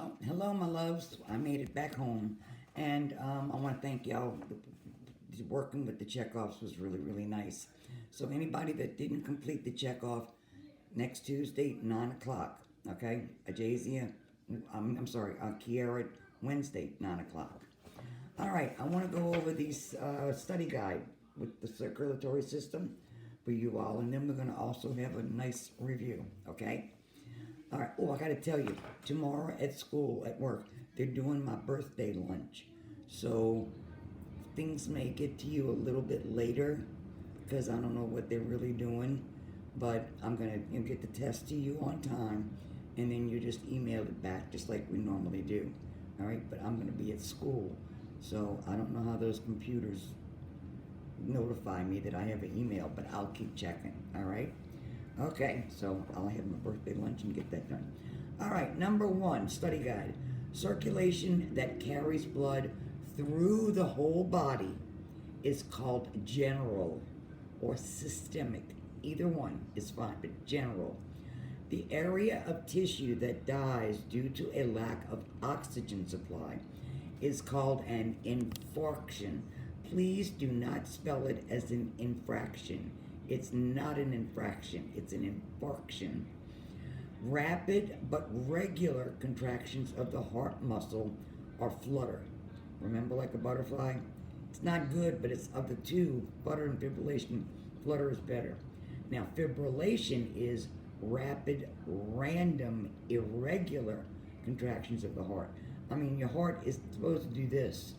Well, hello, my loves. I made it back home, and I want to thank y'all. Working with the checkoffs was really, really nice. So, anybody that didn't complete the checkoff, next Tuesday, 9 o'clock, okay? Ajazia, I'm sorry, Kiara, Wednesday, 9 o'clock. All right, I want to go over these study guide with the circulatory system for you all, and then we're going to also have a nice review, okay? All right. Oh, I got to tell you, tomorrow at school, at work, they're doing my birthday lunch. So things may get to you a little bit later because I don't know what they're really doing. But I'm going to get the test to you on time and then you just email it back just like we normally do. All right. But I'm going to be at school. So I don't know how those computers notify me that I have an email, but I'll keep checking. All right. Okay, so I'll have my birthday lunch and get that done. All right, number one, study guide. Circulation that carries blood through the whole body is called general or systemic. Either one is fine, but general. The area of tissue that dies due to a lack of oxygen supply is called an infarction. Please do not spell it as an infraction. It's not an infraction, it's an infarction. Rapid but regular contractions of the heart muscle are flutter. Remember, like a butterfly? It's not good, but it's of the two, flutter and fibrillation, flutter is better. Now, fibrillation is rapid, random, irregular contractions of the heart. I mean, your heart is supposed to do this,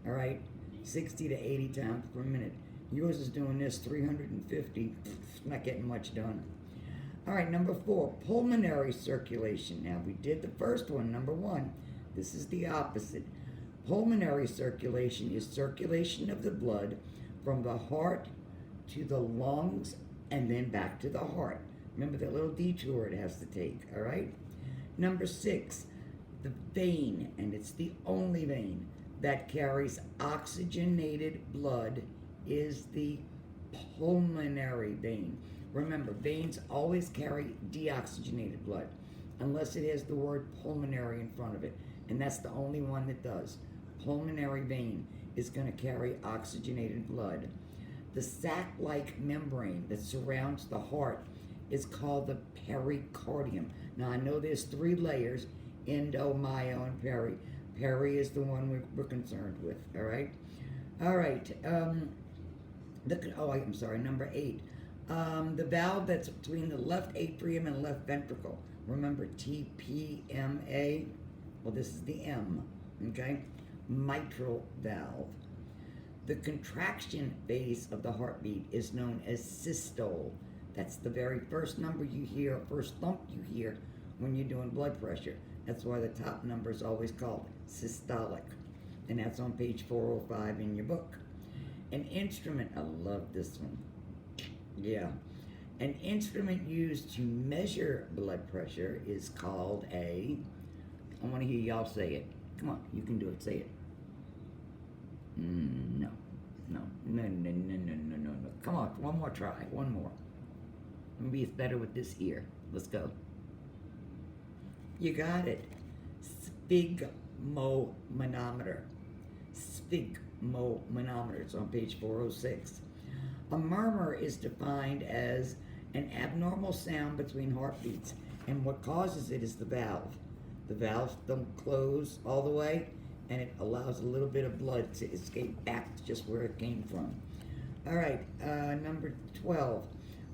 all right? 60 to 80 times per minute. Yours is doing this 350. Not getting much done. All right, number four, pulmonary circulation. Now, we did the first one, number one. This is the opposite. Pulmonary circulation is circulation of the blood from the heart to the lungs and then back to the heart. Remember that little detour it has to take, all right? Number six, the vein, and it's the only vein that carries oxygenated blood is the pulmonary vein. Remember, veins always carry deoxygenated blood unless it has the word pulmonary in front of it, and that's the only one that does. Pulmonary vein is going to carry oxygenated blood. The sac-like membrane that surrounds the heart is called the pericardium. Now, I know there's three layers, endo, myo, and peri. Peri is the one we're concerned with, all right? All right, number eight. The valve that's between the left atrium and left ventricle. Remember TPMA? Well, this is the M, okay? Mitral valve. The contraction phase of the heartbeat is known as systole. That's the very first number you hear, first thump you hear when you're doing blood pressure. That's why the top number is always called systolic. And that's on page 405 in your book. An instrument, I love this one. Yeah. An instrument used to measure blood pressure is called I want to hear y'all say it. Come on, you can do it. Say it. No. Come on, one more try. One more. Maybe it's better with this ear. Let's go. You got it. Sphygmomanometer. Sphygmomanometer. It's on page 406. A murmur is defined as an abnormal sound between heartbeats, and what causes it is the valve. The valves don't close all the way, and it allows a little bit of blood to escape back to just where it came from. All right, number 12.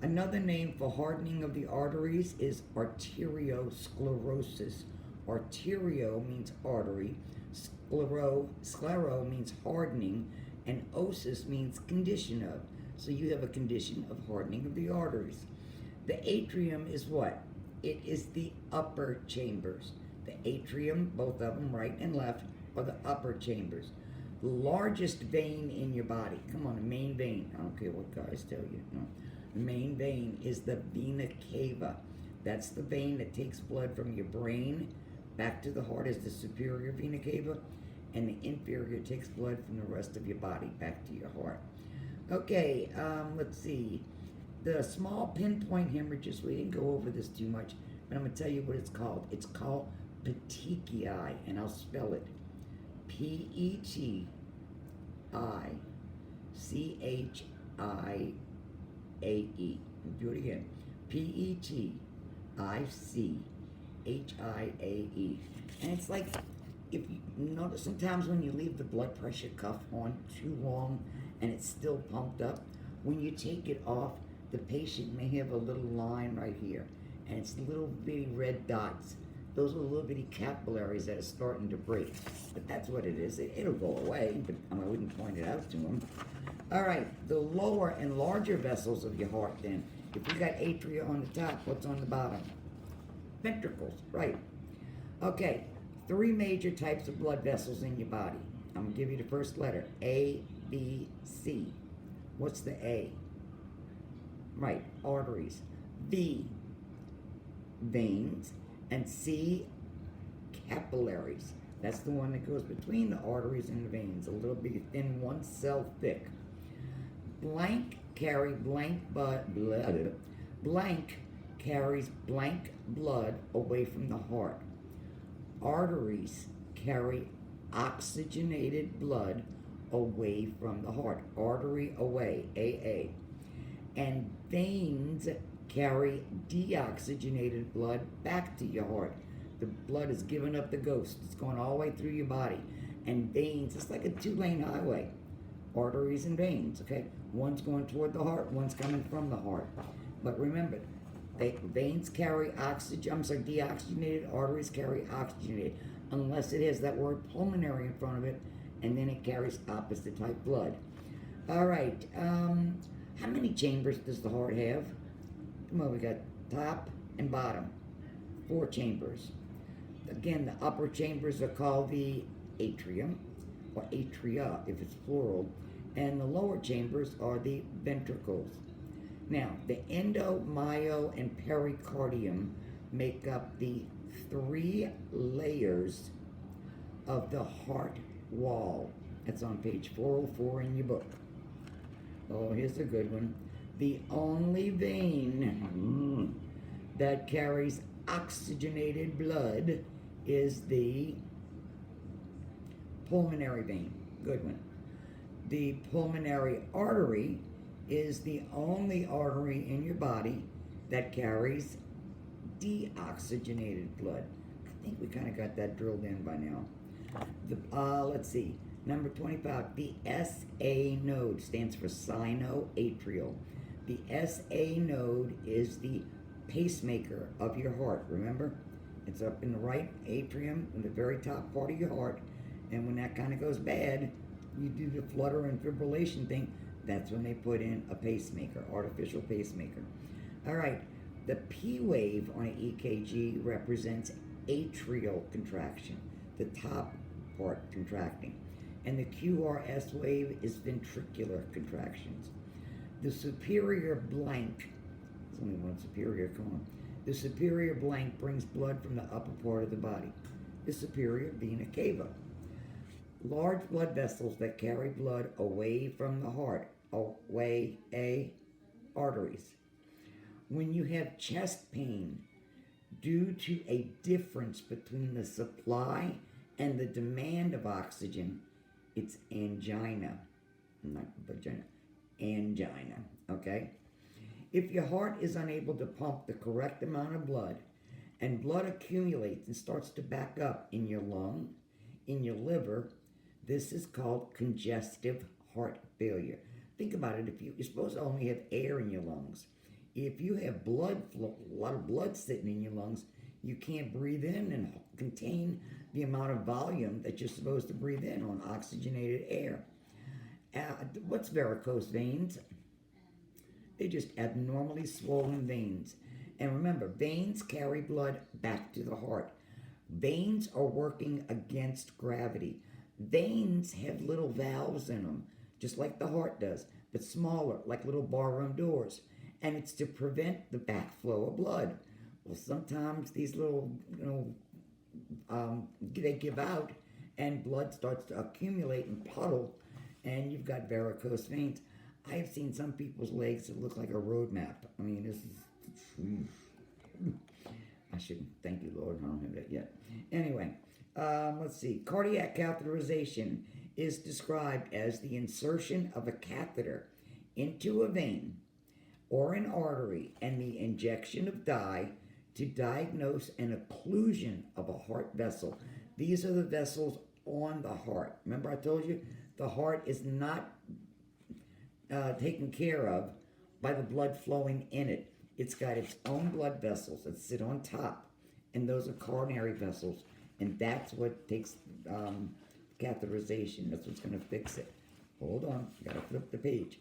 Another name for hardening of the arteries is arteriosclerosis. Arterio means artery, sclero means hardening, and osis means condition of. So you have a condition of hardening of the arteries. The atrium is what? It is the upper chambers. The atrium, both of them, right and left, are the upper chambers. The largest vein in your body, come on, the main vein. I don't care what guys tell you. No. The main vein is the vena cava. That's the vein that takes blood from your brain back to the heart is the superior vena cava, and the inferior takes blood from the rest of your body back to your heart. Okay, let's see. The small pinpoint hemorrhages, we didn't go over this too much, but I'm going to tell you what it's called. It's called petechiae, and I'll spell it P-E-T-I-C-H-I-A-E. Do it again. P-E-T-I-C-H-I-A-E. And it's like, if you notice sometimes when you leave the blood pressure cuff on too long and it's still pumped up, when you take it off, the patient may have a little line right here, and it's little bitty red dots. Those are little bitty capillaries that are starting to break. But that's what it is. It'll go away, but I wouldn't point it out to them. All right, the lower and larger vessels of your heart then. If you got atria on the top, what's on the bottom? Ventricles, right. Okay, 3 major types of blood vessels in your body. I'm going to give you the first letter, A, B, C. What's the A? Right, arteries. V, veins. And C, capillaries. That's the one that goes between the arteries and the veins, a little bit thin, 1 cell thick. Blank carry blank blood. Blank carries blank blood away from the heart. Arteries carry oxygenated blood away from the heart. Artery away, AA. And veins carry deoxygenated blood back to your heart. The blood is giving up the ghost. It's going all the way through your body. And veins, it's like a 2-lane highway. Arteries and veins, okay? One's going toward the heart, one's coming from the heart. But remember, veins carry deoxygenated, arteries carry oxygenated, unless it has that word pulmonary in front of it, and then it carries opposite type blood. All right, how many chambers does the heart have? Come on, we got top and bottom, 4 chambers. Again, the upper chambers are called the atrium, or atria if it's plural, and the lower chambers are the ventricles. Now, the endo, myo, and pericardium make up the 3 layers of the heart wall. That's on page 404 in your book. Oh, here's a good one. The only vein that carries oxygenated blood is the pulmonary vein. Good one. The pulmonary artery is the only artery in your body that carries deoxygenated blood. I think we kind of got that drilled in by now. Let's see. Number 25, the SA node stands for sinoatrial. The SA node is the pacemaker of your heart, remember? It's up in the right atrium, in the very top part of your heart, and when that kind of goes bad, you do the flutter and fibrillation thing, that's when they put in a pacemaker, artificial pacemaker. All right, the P wave on an EKG represents atrial contraction, the top part contracting. And the QRS wave is ventricular contractions. The superior blank, there's only one superior, come on. The superior blank brings blood from the upper part of the body. The superior vena cava. Large blood vessels that carry blood away from the heart, arteries. When you have chest pain due to a difference between the supply and the demand of oxygen, it's angina, not vagina, angina, okay? If your heart is unable to pump the correct amount of blood and blood accumulates and starts to back up in your lung, in your liver, this is called congestive heart failure. Think about it, you're supposed to only have air in your lungs. If you have blood flow, a lot of blood sitting in your lungs, you can't breathe in and contain the amount of volume that you're supposed to breathe in on oxygenated air. What's varicose veins? They're just abnormally swollen veins. And remember, veins carry blood back to the heart. Veins are working against gravity. Veins have little valves in them, just like the heart does, but smaller, like little barroom doors. And it's to prevent the backflow of blood. Well, sometimes these little, they give out and blood starts to accumulate and puddle, and you've got varicose veins. I have seen some people's legs that look like a road map. I mean, this is, I should thank you, Lord. I don't have that yet. Anyway, let's see. Cardiac catheterization is described as the insertion of a catheter into a vein or an artery and the injection of dye to diagnose an occlusion of a heart vessel. These are the vessels on the heart. Remember, I told you the heart is not taken care of by the blood flowing in it. It's got its own blood vessels that sit on top, and those are coronary vessels, and that's what takes catheterization. That's what's going to fix it. Hold on, gotta flip the page.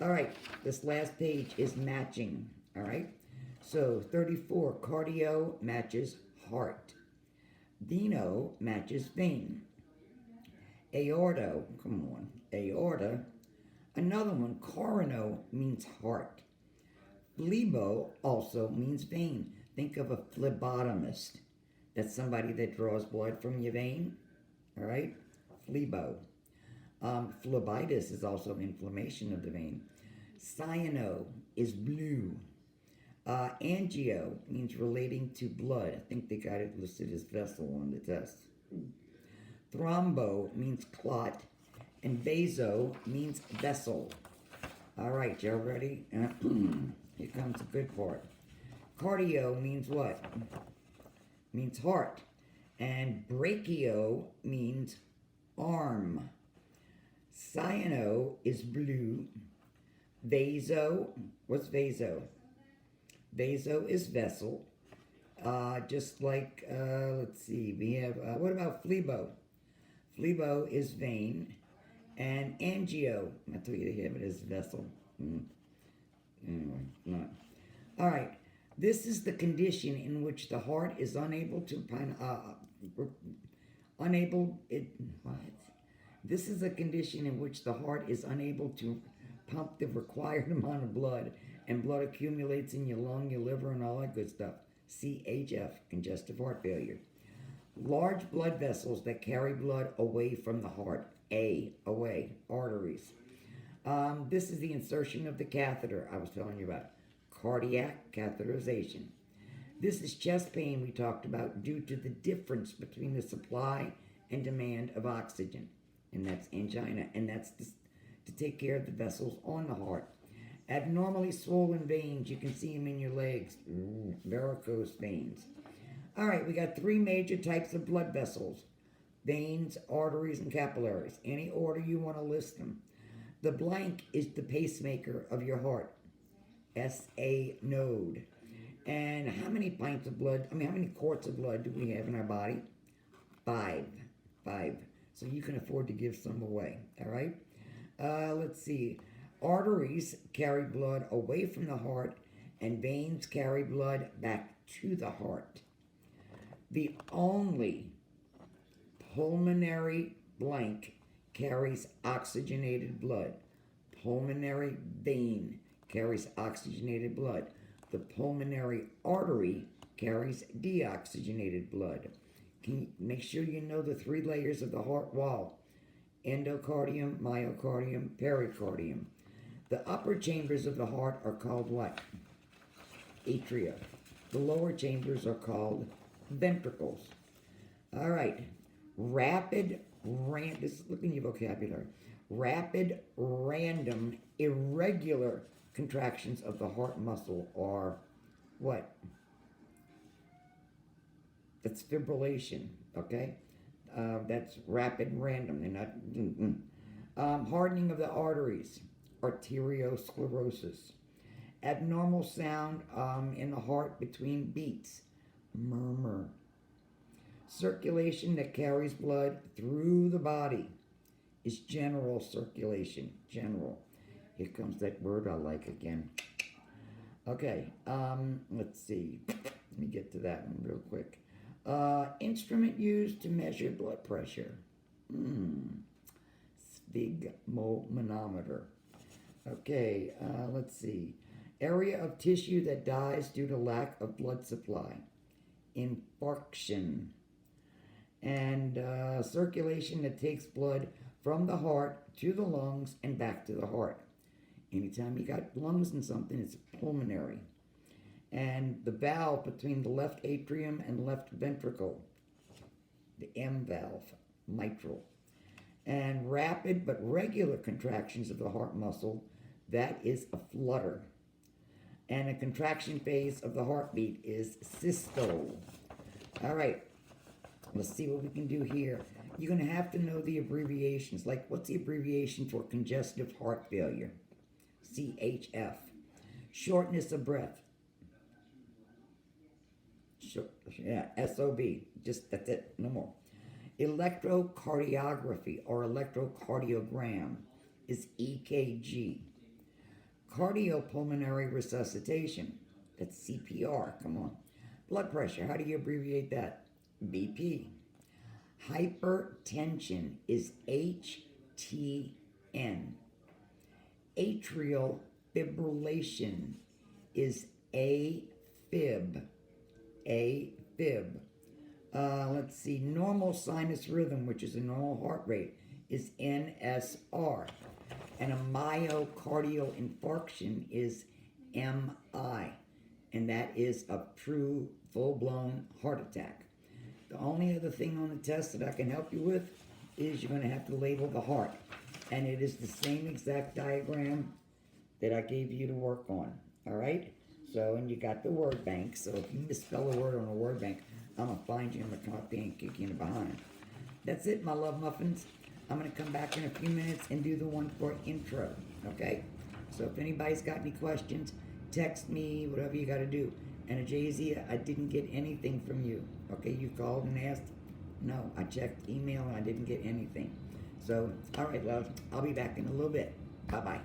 All right, this last page is matching. All right, so 34, cardio matches heart. Veno matches vein. Aorta, come on, aorta. Another one, corono means heart. Phlebo also means vein. Think of a phlebotomist. That's somebody that draws blood from your vein. All right? Phlebo. Phlebitis is also inflammation of the vein. Cyano is blue. Angio means relating to blood. I think they got it listed as vessel on the test. Thrombo means clot. And vaso means vessel. All right, y'all ready? Here comes the good part. Cardio means what? Means heart. And brachio means arm. Cyano is blue. Vaso, what's vaso? Vaso is vessel. Just like, let's see, we have, what about phlebo? Phlebo is vein. And angio, I told you they have it as vessel. Anyway, not. All right, this is the condition in which the heart is unable to This is a condition in which the heart is unable to pump the required amount of blood, and blood accumulates in your lung, your liver, and all that good stuff. CHF, congestive heart failure. Large blood vessels that carry blood away from the heart. Away, arteries. This is the insertion of the catheter I was telling you about. Cardiac catheterization. This is chest pain we talked about due to the difference between the supply and demand of oxygen. And that's angina. And that's to take care of the vessels on the heart. Abnormally swollen veins, you can see them in your legs. Varicose veins. All right, we got 3 major types of blood vessels. Veins, arteries, and capillaries. Any order you want to list them. The blank is the pacemaker of your heart. SA node. And how many pints of blood, how many quarts of blood do we have in our body? 5. So you can afford to give some away, all right? Let's see. Arteries carry blood away from the heart, and veins carry blood back to the heart. The only pulmonary blank carries oxygenated blood. Pulmonary vein carries oxygenated blood. The pulmonary artery carries deoxygenated blood. Can you make sure you know the 3 layers of the heart wall? Endocardium, myocardium, pericardium. The upper chambers of the heart are called what? Atria. The lower chambers are called ventricles. All right. This is looking at your vocabulary. Rapid, random, irregular contractions of the heart muscle are what? That's fibrillation, okay? That's rapid and random. They're not. Hardening of the arteries, arteriosclerosis. Abnormal sound in the heart between beats, murmur. Circulation that carries blood through the body is general circulation. General. Here comes that word I like again. Okay, let's see. Let me get to that one real quick. Instrument used to measure blood pressure. Sphygmomanometer. Okay, let's see. Area of tissue that dies due to lack of blood supply. Infarction. And circulation that takes blood from the heart to the lungs and back to the heart. Anytime you got lungs in something, it's pulmonary. and the valve between the left atrium and left ventricle, the M valve, mitral. And rapid but regular contractions of the heart muscle, that is a flutter. And a contraction phase of the heartbeat is systole. All right, let's see what we can do here. You're going to have to know the abbreviations. Like, what's the abbreviation for congestive heart failure? CHF. Shortness of breath. SOB. Just, that's it. No more. Electrocardiography or electrocardiogram is EKG. Cardiopulmonary resuscitation. That's CPR. Come on. Blood pressure. How do you abbreviate that? BP. Hypertension is HTN. Atrial fibrillation is AFib. AFib. Let's see. Normal sinus rhythm, which is a normal heart rate, is NSR. And a myocardial infarction is MI. And that is a true full-blown heart attack. The only other thing on the test that I can help you with is you're going to have to label the heart. And it is the same exact diagram that I gave you to work on. All right? So, and you got the word bank. So if you misspell a word on a word bank, I'm going to find you. I'm going to come up there and kick you in the behind. That's it, my love muffins. I'm going to come back in a few minutes and do the one for intro. Okay? So if anybody's got any questions, text me, whatever you got to do. And Jay-Z, I didn't get anything from you. Okay, you called and asked. No, I checked email and I didn't get anything. So, all right, love. I'll be back in a little bit. Bye-bye.